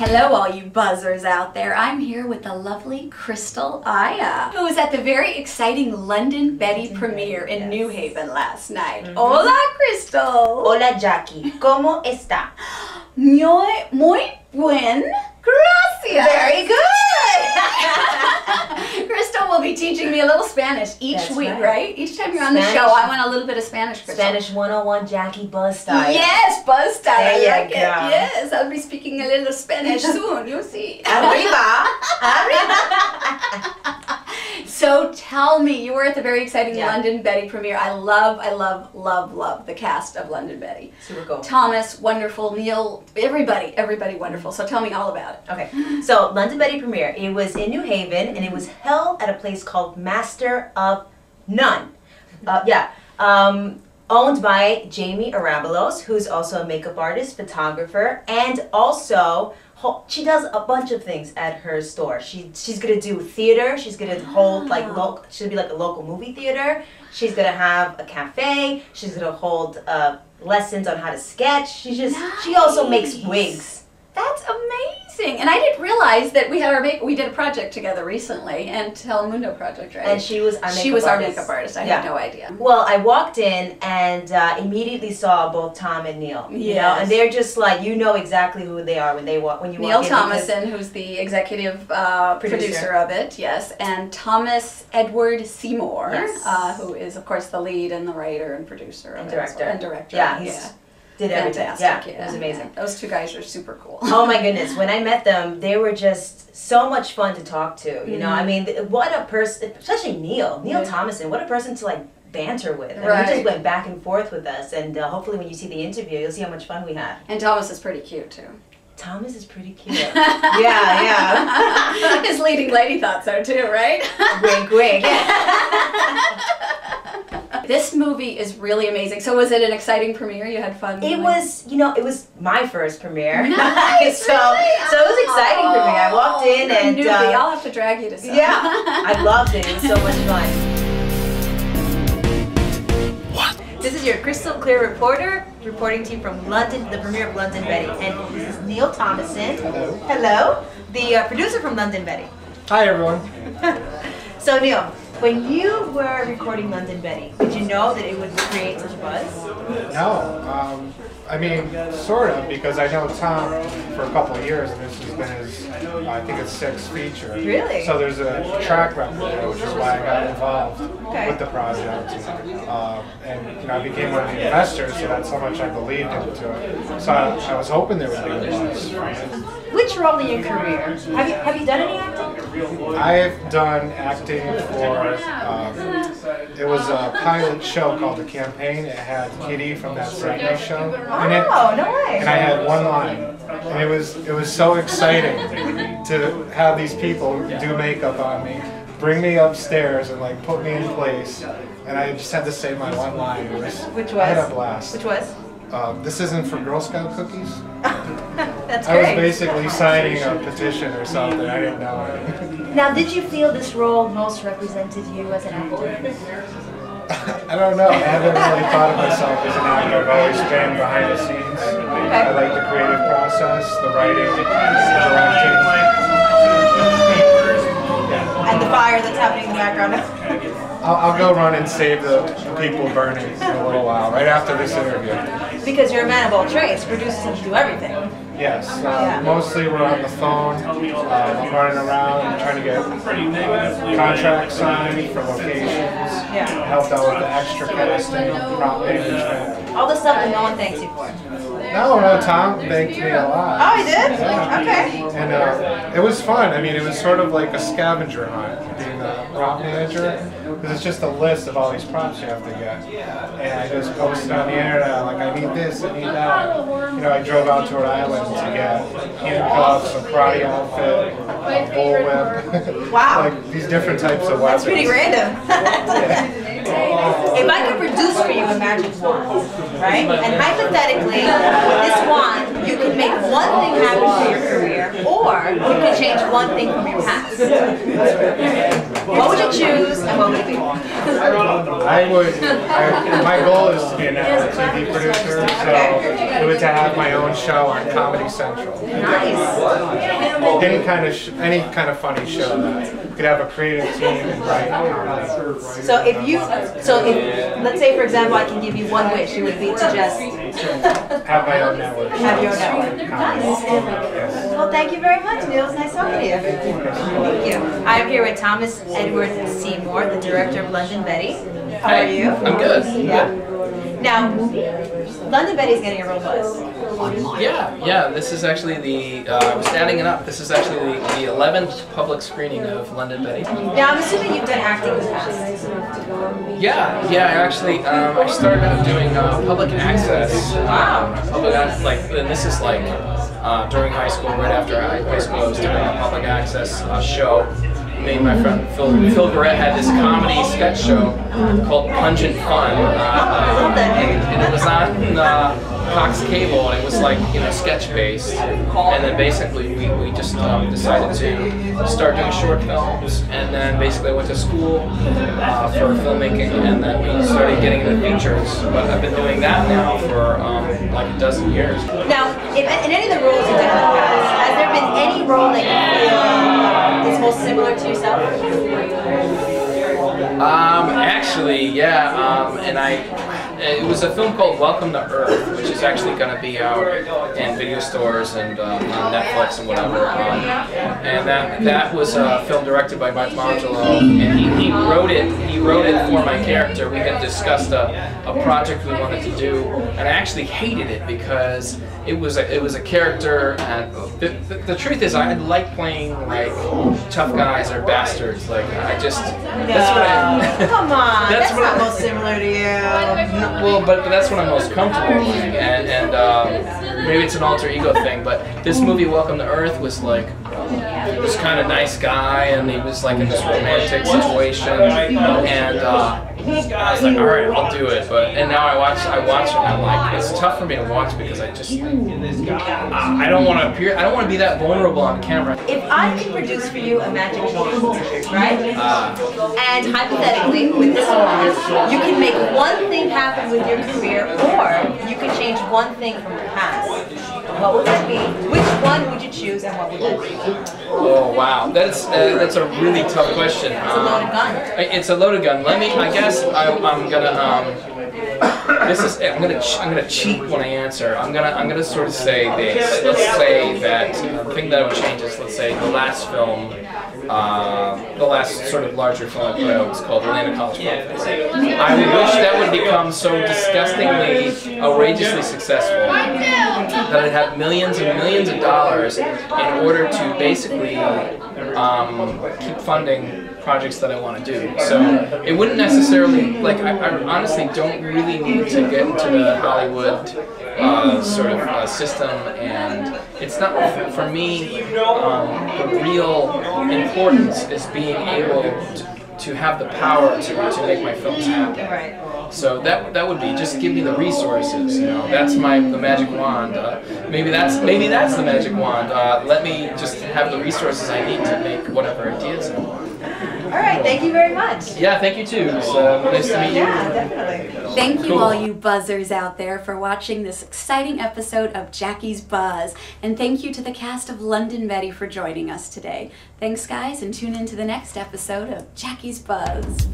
Hello all you buzzers out there. I'm here with the lovely Crystal Aya, who was at the very exciting London Betty premiere in New Haven last night. Hola Crystal! Hola Jackie, ¿cómo está? Muy buen, gracias! Very good! Crystal will be teaching me a little Spanish each week, right? Each time you're on the Spanish. show, I want a little bit of Spanish, Crystal. Spanish 101 Jackie Buzz style. Yes, buzz style. There I you like go. it. Yes, I'll be speaking a little Spanish soon. You'll see. Arriba! So tell me, you were at the very exciting Yeah. London Betty premiere. I love the cast of London Betty. Super cool. Thomas, wonderful. Neal, everybody wonderful. So tell me all about it. Okay, so London Betty premiere. It was in New Haven and it was held at a place called Master of None. Owned by Jamie Arabelos, who's also a makeup artist, photographer, and also she does a bunch of things at her store. She's gonna do theater. She's gonna hold she'll be like a local movie theater. She's gonna have a cafe. She's gonna hold lessons on how to sketch. She also makes wigs. That's amazing. And I didn't realize that we did a project together recently, and Telemundo project, right? And she was our makeup artist. I had no idea. Well, I walked in and immediately saw both Tom and Neal. Yes. You know, and they're just like, you know exactly who they are when you walk in. Neal Thomassen, who's the executive producer of it, yes, and Thomas Edward Seymour, yes. who is of course the lead and the writer and producer and of director. It, and director. Yeah, did everything. Fantastic. Yeah, it was amazing. Yeah. Those two guys are super cool. Oh my goodness, when I met them, they were just so much fun to talk to. You know, I mean, what a person, especially Neal Thomassen, what a person to like banter with. And he just went back and forth with us, and hopefully when you see the interview, you'll see how much fun we had. And Thomas is pretty cute too. Thomas is pretty cute. yeah. His leading lady thought so too, right? Wink, wink. This movie is really amazing. So was it an exciting premiere? You had fun? It was, you know, it was my first premiere. Nice, so it was exciting for me. I walked in and newbie. I'll have to drag you to some. Yeah, I loved it. It was so much fun. What? This is your crystal clear reporter reporting to you from London, the premiere of London Betty, and this is Neal Thomassen. Hello, the producer from London Betty. Hi everyone. So Neal, when you were recording London Betty, did you know that it would create such a buzz? No, I mean, sort of, because I know Tom for a couple of years, and this has been his, I think it's 6th feature. Really? So there's a track record there, which is why I got involved with the project. And you know, I became one of the investors, so that's how much I believed into it. So I was hoping there would be a buzz from it. Which role in your career? Have you done any acting? I've done acting for, it was a pilot show called The Campaign. It had Kitty from that Seymour show in it. Oh, no way. And I had one line. And it was so exciting to have these people do makeup on me, bring me upstairs and like put me in place. And I just had to say my one line. Which was? I had a blast. Which was? This isn't for Girl Scout cookies. That's I was great. basically signing a petition or something. I didn't know it. Now, did you feel this role most represented you as an actor? I don't know. I haven't really thought of myself as an actor. I've always been behind the scenes. I like the creative process, the writing, the directing. And the fire that's happening in the background. I'll go run and save the people burning in a little while, right after this interview. Because you're a man of all trades. Producers have to do everything. Yes, mostly we're on the phone. I'm running around trying to get contracts signed for locations. Helped out with the extra casting, prop management. All the stuff that no one thanks you for. No, Tom thanked me a lot. Oh, he did? Yeah. Okay. And it was fun. I mean, it was sort of like a scavenger hunt, being the prop manager, because it's just a list of all these props you have to get. And I just posted on the internet, like, I need this, I need that. You know, I drove out to Rhode Island to get handcuffs, a karate outfit, a bullwhip. Wow. Like, these different types of weapons. That's pretty random. If I could produce for you a magic wand, right? And hypothetically, with this wand, you could make one thing happen for your career, or you could change one thing from your past. What would you choose, and what would it be? My goal is to be a network TV producer, so it would to have my own show on Comedy Central. Nice. Any kind of funny show that could have a creative team and write comedy. So if let's say for example I can give you one wish, it would be to just have my own network. Have your network. Nice. Yes. Well, thank you very much, Neal. It was nice talking to you. Thank you. I'm here with Thomas Edward Seymour, the director of London Betty. How are you? I'm good. Yeah. Now, London Betty's getting a real buzz. Yeah. This is actually I was adding it up. This is actually the 11th public screening of London Betty. Now, I'm assuming you've done acting in the past. Yeah. Actually, I started out doing public access. Wow. And this is during high school, right after high school, I was doing a public access show. Me and my friend Phil Barrett had this comedy sketch show called Pungent Fun, and it was on Cox Cable, and it was sketch based. And then basically we just decided to start doing short films, and then basically I went to school for filmmaking, and then we started getting into features. But I've been doing that now for like a dozen years. Now, in any of the roles you've done in the past, has there been any role that you feel is most similar to yourself? Actually, yeah, it was a film called Welcome to Earth, which is actually going to be out in video stores and on Netflix and whatever. And that was a film directed by Michelangelo, and he wrote it for my character. We had discussed a project we wanted to do, and I actually hated it because it was a character, and the truth is I like playing tough guys or bastards. Come on, that's not most similar to you. Well, but that's what I'm most comfortable with, and maybe it's an alter ego thing, but this movie, Welcome to Earth, was this kind of nice guy, and he was in this romantic situation, and I was like, all right, I'll do it. And now I watch it, and I'm like, it's tough for me to watch because I don't want to appear, I don't want to be that vulnerable on camera. If I could produce for you a magic wand, right? And hypothetically, with this wand, you can make one thing happen with your career, or you could change one thing from the past. What would that be? Which one would you choose, and what would that be? Oh wow, that's a really tough question. It's a loaded gun. It's a loaded gun. I guess I'm gonna I'm gonna cheat when I answer. I'm gonna sort of say this. Let's say that the thing that I would change is, let's say, the last film, the last sort of larger film I put out was called Atlanta College Prophets. I wish that would become so disgustingly, outrageously successful that I'd have millions and millions of dollars in order to basically keep funding projects that I want to do. So it wouldn't necessarily, I honestly don't really need to get into the Hollywood sort of system, and it's not, for me, the real importance is being able to have the power to make my films happen. Right. So that would be, just give me the resources. That's the magic wand. Maybe that's the magic wand. Let me just have the resources I need to make whatever ideas I want. All right, thank you very much. Yeah, thank you too. It's nice to meet you. Yeah, definitely. Thank you, all you buzzers out there, for watching this exciting episode of Jackie's Buzz. And thank you to the cast of London Betty for joining us today. Thanks, guys, and tune in to the next episode of Jackie's Buzz.